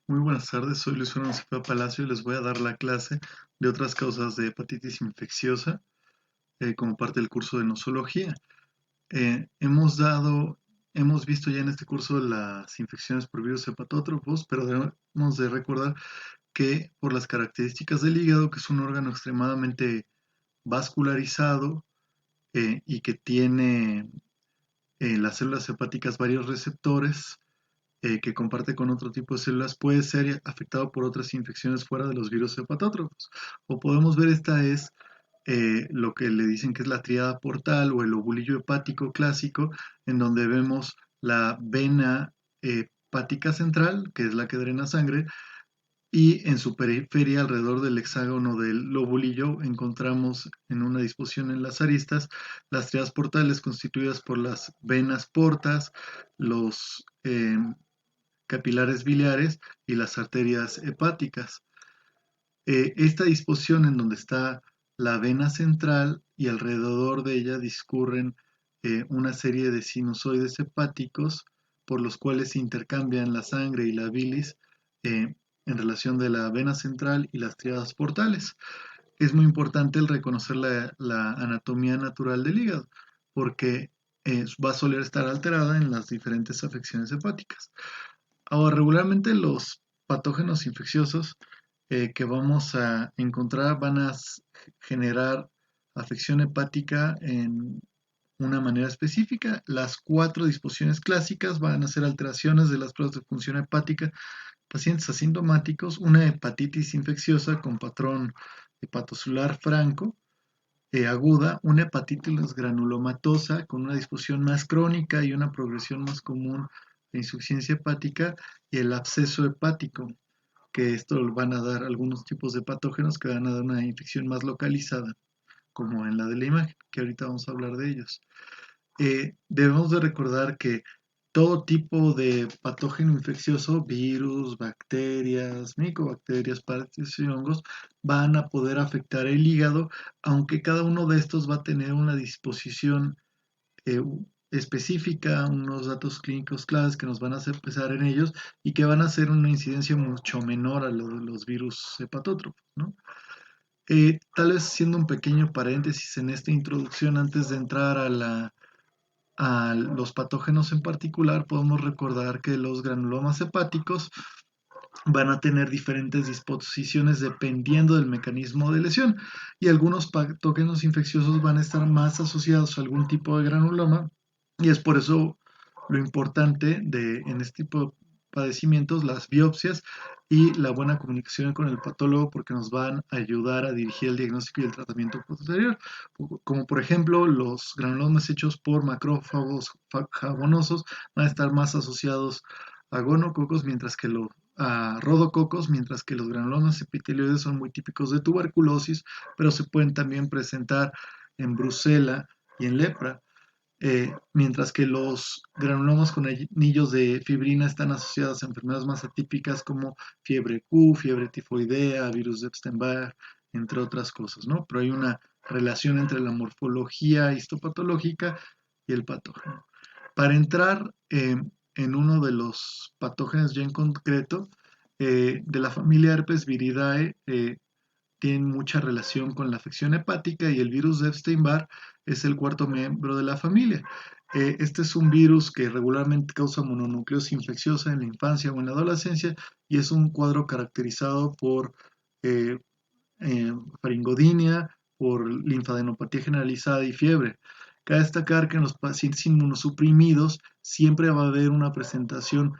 Muy buenas tardes, soy Luis Fernando Cepeda Palacio y les voy a dar la clase de otras causas de hepatitis infecciosa como parte del curso de nosología. Hemos visto ya en este curso las infecciones por virus hepatótrofos, pero debemos de recordar que por las características del hígado, que es un órgano extremadamente vascularizado y que tiene las células hepáticas varios receptores, que comparte con otro tipo de células puede ser afectado por otras infecciones fuera de los virus hepatótrofos. O podemos ver esta es lo que le dicen que es la tríada portal o el ovulillo hepático clásico, en donde vemos la vena hepática central, que es la que drena sangre, y en su periferia, alrededor del hexágono del lobulillo, encontramos en una disposición en las aristas las tríadas portales constituidas por las venas portas, los capilares biliares y las arterias hepáticas. Esta disposición en donde está la vena central y alrededor de ella discurren una serie de sinusoides hepáticos por los cuales se intercambian la sangre y la bilis en relación de la vena central y las tríadas portales. Es muy importante el reconocer la anatomía natural del hígado porque va a soler estar alterada en las diferentes afecciones hepáticas. Ahora, regularmente los patógenos infecciosos que vamos a encontrar van a generar afección hepática en una manera específica. Las cuatro disposiciones clásicas van a ser alteraciones de las pruebas de función hepática, pacientes asintomáticos, una hepatitis infecciosa con patrón hepatocelular franco, aguda, una hepatitis granulomatosa con una disposición más crónica y una progresión más común de insuficiencia hepática, y el absceso hepático, que esto van a dar algunos tipos de patógenos que van a dar una infección más localizada, como en la de la imagen, que ahorita vamos a hablar de ellos. Debemos de recordar que todo tipo de patógeno infeccioso, virus, bacterias, micobacterias, parásitos y hongos, van a poder afectar el hígado, aunque cada uno de estos va a tener una disposición eh, específica, unos datos clínicos claves que nos van a hacer pensar en ellos y que van a hacer una incidencia mucho menor a lo de los virus hepatótrofos, ¿no? Tal vez haciendo un pequeño paréntesis en esta introducción antes de entrar a los patógenos en particular, podemos recordar que los granulomas hepáticos van a tener diferentes disposiciones dependiendo del mecanismo de lesión, y algunos patógenos infecciosos van a estar más asociados a algún tipo de granuloma, y es por eso lo importante en este tipo de padecimientos, las biopsias y la buena comunicación con el patólogo, porque nos van a ayudar a dirigir el diagnóstico y el tratamiento posterior, como por ejemplo los granulomas hechos por macrófagos jabonosos van a estar más asociados a gonococos, mientras que a rodococos, mientras que los granulomas epitelioides son muy típicos de tuberculosis, pero se pueden también presentar en brucela y en lepra, mientras que los granulomas con anillos de fibrina están asociados a enfermedades más atípicas como fiebre Q, fiebre tifoidea, virus de Epstein-Barr, entre otras cosas, ¿no? Pero hay una relación entre la morfología histopatológica y el patógeno. Para entrar en uno de los patógenos ya en concreto, de la familia herpes viridae, tienen mucha relación con la afección hepática, y el virus de Epstein-Barr es el cuarto miembro de la familia. Este es un virus que regularmente causa mononucleosis infecciosa en la infancia o en la adolescencia, y es un cuadro caracterizado por eh, faringodinia, por linfadenopatía generalizada y fiebre. Cabe destacar que en los pacientes inmunosuprimidos siempre va a haber una presentación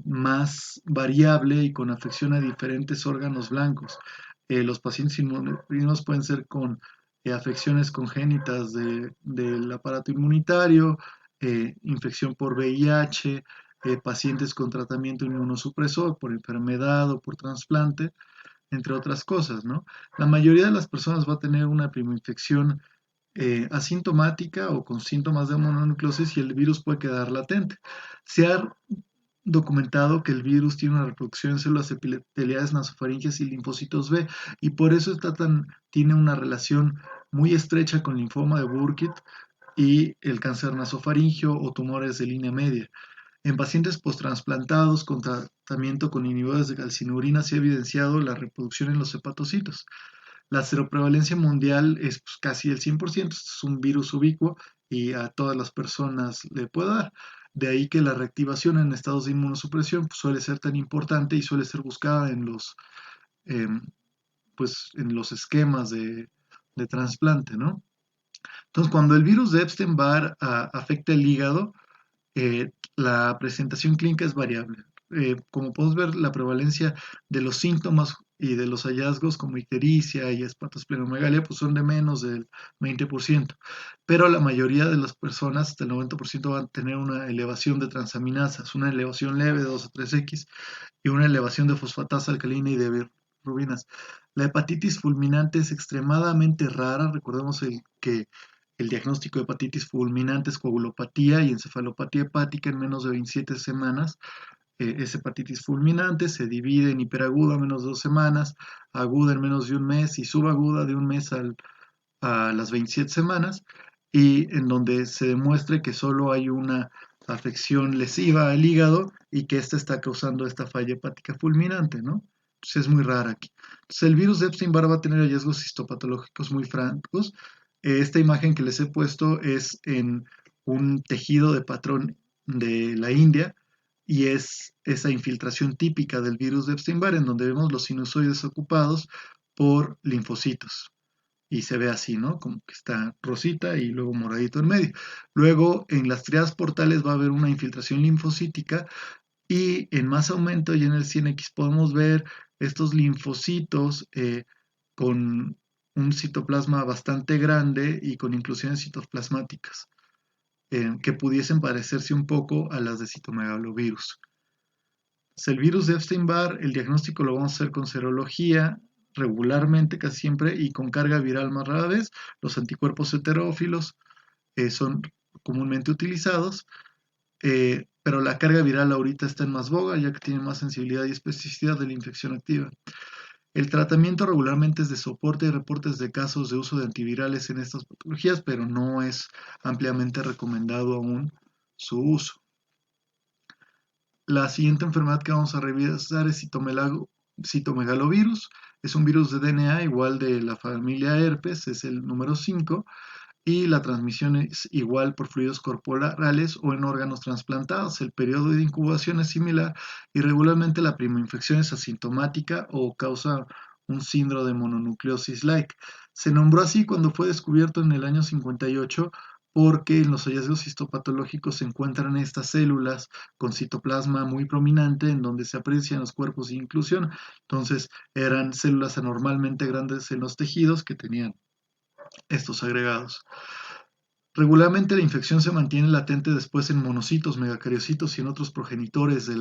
más variable y con afección a diferentes órganos blancos. Los pacientes inmunosuprimidos pueden ser con afecciones congénitas del aparato inmunitario, infección por VIH, pacientes con tratamiento inmunosupresor por enfermedad o por trasplante, entre otras cosas, ¿no? La mayoría de las personas va a tener una primoinfección asintomática o con síntomas de mononucleosis, y el virus puede quedar latente. Se ha documentado que el virus tiene una reproducción en células epiteliales nasofaringeas y linfocitos B, y por eso tiene una relación muy estrecha con linfoma de Burkitt y el cáncer nasofaringeo o tumores de línea media. En pacientes posttransplantados con tratamiento con inhibidores de calcinurina se ha evidenciado la reproducción en los hepatocitos. La seroprevalencia mundial es pues, casi el 100%, es un virus ubicuo y a todas las personas le puede dar. De ahí que la reactivación en estados de inmunosupresión pues, suele ser tan importante y suele ser buscada em, en los esquemas de trasplante, ¿no? Entonces, cuando el virus de Epstein-Barr afecta el hígado, la presentación clínica es variable. Como podemos ver, la prevalencia de los síntomas y de los hallazgos como ictericia y hepatosplenomegalia pues son de menos del 20%, pero la mayoría de las personas, hasta el 90%, van a tener una elevación de transaminasas, una elevación leve de 2 a 3X y una elevación de fosfatasa alcalina y de bilirrubinas. La hepatitis fulminante es extremadamente rara. Recordemos que el diagnóstico de hepatitis fulminante es coagulopatía y encefalopatía hepática en menos de 27 semanas. Es hepatitis fulminante, se divide en hiperaguda menos de 2 semanas, aguda en menos de un mes y subaguda de un mes a las 27 semanas, y en donde se demuestre que solo hay una afección lesiva al hígado y que ésta está causando esta falla hepática fulminante, ¿no? Pues es muy rara aquí. Entonces, el virus de Epstein-Barr va a tener hallazgos histopatológicos muy francos. Esta imagen que les he puesto es en un tejido de patrón de la India y es esa infiltración típica del virus de Epstein-Barr en donde vemos los sinusoides ocupados por linfocitos y se ve así, ¿no? Como que está rosita y luego moradito en medio. Luego, en las triadas portales va a haber una infiltración linfocítica y en más aumento y en el 100X podemos ver estos linfocitos con un citoplasma bastante grande y con inclusiones citoplasmáticas que pudiesen parecerse un poco a las de citomegalovirus. El virus de Epstein-Barr, el diagnóstico lo vamos a hacer con serología regularmente, casi siempre, y con carga viral más rara vez. Los anticuerpos heterófilos son comúnmente utilizados, pero la carga viral ahorita está en más boga, ya que tiene más sensibilidad y especificidad de la infección activa. El tratamiento regularmente es de soporte y reportes de casos de uso de antivirales en estas patologías, pero no es ampliamente recomendado aún su uso. La siguiente enfermedad que vamos a revisar es citomegalovirus. Es un virus de DNA igual de la familia herpes, es el número 5, y la transmisión es igual por fluidos corporales o en órganos trasplantados. El periodo de incubación es similar y regularmente la primoinfección es asintomática o causa un síndrome de mononucleosis-like. Se nombró así cuando fue descubierto en el año 58 porque en los hallazgos histopatológicos se encuentran estas células con citoplasma muy prominente en donde se aprecian los cuerpos de inclusión. Entonces eran células anormalmente grandes en los tejidos que tenían estos agregados. Regularmente la infección se mantiene latente después en monocitos, megacariocitos y en otros progenitores de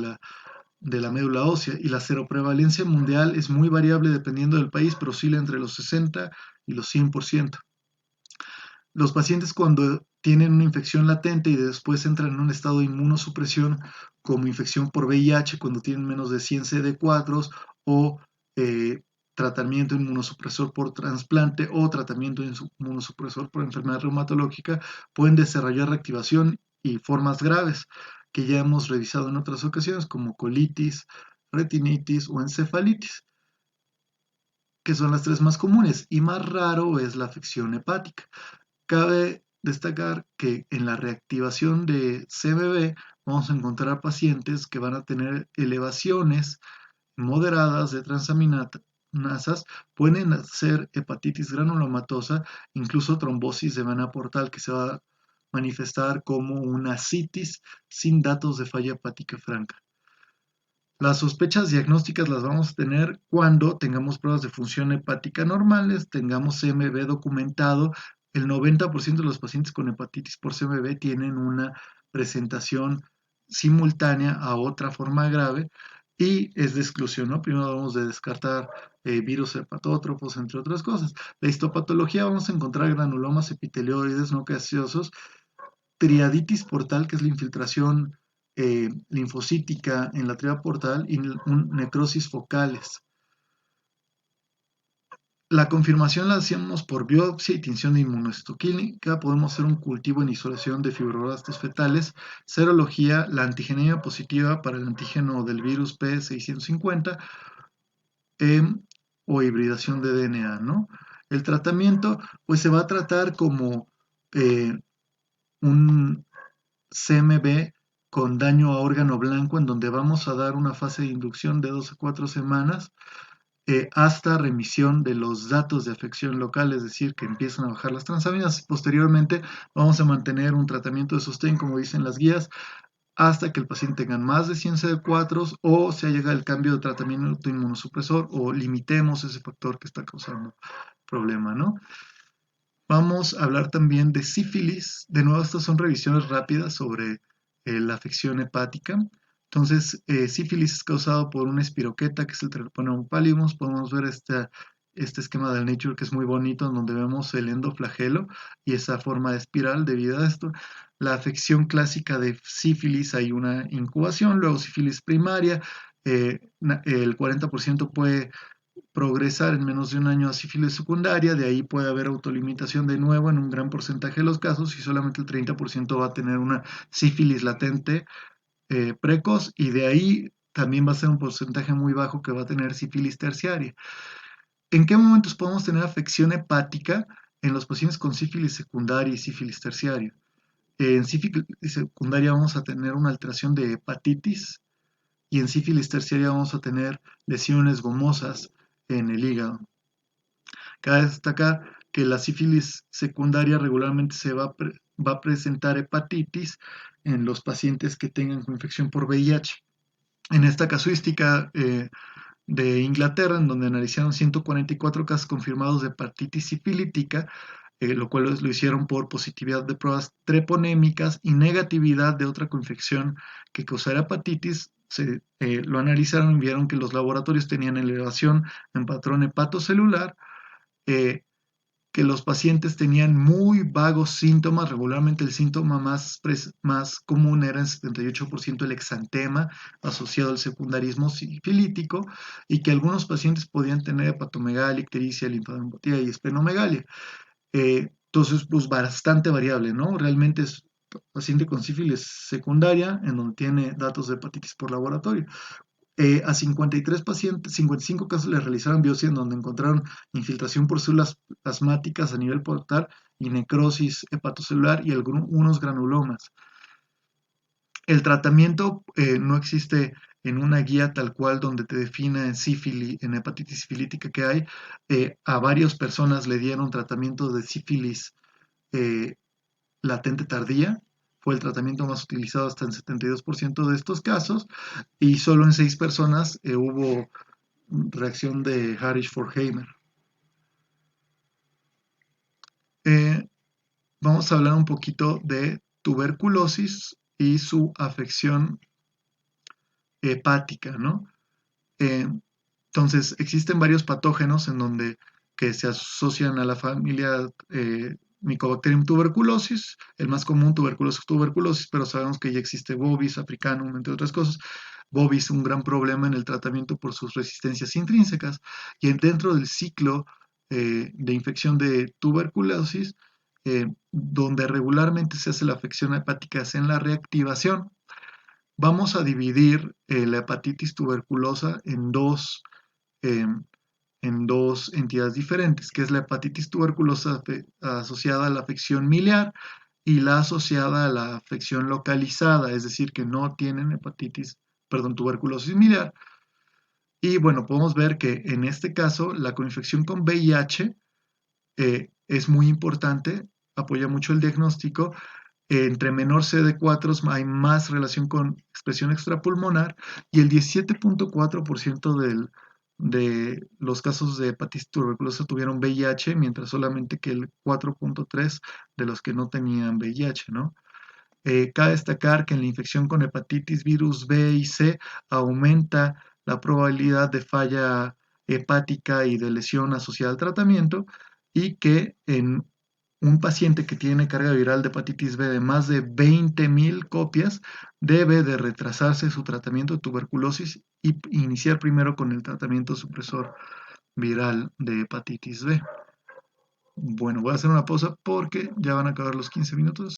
la médula ósea, y la seroprevalencia mundial es muy variable dependiendo del país, pero oscila entre los 60 y los 100%. Los pacientes cuando tienen una infección latente y después entran en un estado de inmunosupresión, como infección por VIH cuando tienen menos de 100 CD4 o tratamiento inmunosupresor por trasplante o tratamiento inmunosupresor por enfermedad reumatológica, pueden desarrollar reactivación y formas graves que ya hemos revisado en otras ocasiones como colitis, retinitis o encefalitis, que son las tres más comunes, y más raro es la afección hepática. Cabe destacar que en la reactivación de CMV vamos a encontrar pacientes que van a tener elevaciones moderadas de transaminasas, pueden ser hepatitis granulomatosa, incluso trombosis de vena portal que se va a manifestar como una citis sin datos de falla hepática franca. Las sospechas diagnósticas las vamos a tener cuando tengamos pruebas de función hepática normales, tengamos CMV documentado. El 90% de los pacientes con hepatitis por CMV tienen una presentación simultánea a otra forma grave y es de exclusión, ¿no? Primero vamos a descartar virus hepatótrofos, entre otras cosas. La histopatología vamos a encontrar granulomas epitelioides no gaseosos, triaditis portal, que es la infiltración linfocítica en la tríada portal, y necrosis focales. La confirmación la hacemos por biopsia y tinción de inmunohistoquímica. Podemos hacer un cultivo en isolación de fibroblastos fetales. Serología, la antigenemia positiva para el antígeno del virus P650 o hibridación de DNA, ¿no? El tratamiento, pues se va a tratar como eh, un CMB con daño a órgano blanco, en donde vamos a dar una fase de inducción de 2 a 4 semanas hasta remisión de los datos de afección local, es decir, que empiezan a bajar las transaminas. Posteriormente vamos a mantener un tratamiento de sostén, como dicen las guías, hasta que el paciente tenga más de 100 CD4 o se llega el cambio de tratamiento inmunosupresor o limitemos ese factor que está causando problema, ¿no? Vamos a hablar también de sífilis. De nuevo, estas son revisiones rápidas sobre la afección hepática. Entonces, sífilis es causado por una espiroqueta, que es el Treponema pallidus. Podemos ver este esquema del Nature que es muy bonito, en donde vemos el endoflagelo y esa forma de espiral debido a esto. La afección clásica de sífilis, hay una incubación, luego sífilis primaria. El 40% puede progresar en menos de un año a sífilis secundaria, de ahí puede haber autolimitación de nuevo en un gran porcentaje de los casos y solamente el 30% va a tener una sífilis latente precoz y de ahí también va a ser un porcentaje muy bajo que va a tener sífilis terciaria. ¿En qué momentos podemos tener afección hepática en los pacientes con sífilis secundaria y sífilis terciaria? En sífilis secundaria vamos a tener una alteración de hepatitis y en sífilis terciaria vamos a tener lesiones gomosas en el hígado. Cabe destacar que la sífilis secundaria regularmente va a presentar hepatitis en los pacientes que tengan infección por VIH. En esta casuística de Inglaterra, en donde analizaron 144 casos confirmados de hepatitis sifilítica, lo cual lo hicieron por positividad de pruebas treponémicas y negatividad de otra coinfección que causara hepatitis. Lo analizaron y vieron que los laboratorios tenían elevación en patrón hepatocelular, eh, que los pacientes tenían muy vagos síntomas. Regularmente el síntoma más común era en 78% el exantema asociado al secundarismo sifilítico y que algunos pacientes podían tener hepatomegalia, ictericia, linfadenopatía y esplenomegalia. Entonces, pues bastante variable, ¿no? Realmente es paciente con sífilis secundaria en donde tiene datos de hepatitis por laboratorio. A 53 pacientes, 55 casos le realizaron biopsia en donde encontraron infiltración por células plasmáticas a nivel portal y necrosis hepatocelular y algunos granulomas. El tratamiento no existe en una guía tal cual donde te defina en sífilis, en hepatitis sifilítica que hay. A varias personas le dieron tratamiento de sífilis latente tardía. Fue el tratamiento más utilizado hasta en 72% de estos casos y solo en 6 personas hubo reacción de Harris-Forheimer. Vamos a hablar un poquito de tuberculosis y su afección hepática, ¿no? Entonces, existen varios patógenos en donde que se asocian a la familia Mycobacterium tuberculosis, el más común tuberculosis, pero sabemos que ya existe bovis africanum, entre otras cosas. Bovis un gran problema en el tratamiento por sus resistencias intrínsecas y dentro del ciclo de infección de tuberculosis, donde regularmente se hace la afección hepática es en la reactivación. Vamos a dividir la hepatitis tuberculosa eh, en dos entidades diferentes, que es la hepatitis tuberculosa asociada a la afección miliar y la asociada a la afección localizada, es decir, que no tienen tuberculosis miliar. Y bueno, podemos ver que en este caso la coinfección con VIH es muy importante, apoya mucho el diagnóstico. Entre menor CD4 hay más relación con expresión extrapulmonar y el 17.4% de los casos de hepatitis tuberculosa tuvieron VIH, mientras solamente que el 4.3% de los que no tenían VIH, ¿no? Cabe destacar que en la infección con hepatitis virus B y C aumenta la probabilidad de falla hepática y de lesión asociada al tratamiento y que en un paciente que tiene carga viral de hepatitis B de más de 20.000 copias debe de retrasarse su tratamiento de tuberculosis y iniciar primero con el tratamiento supresor viral de hepatitis B. Bueno, voy a hacer una pausa porque ya van a acabar los 15 minutos.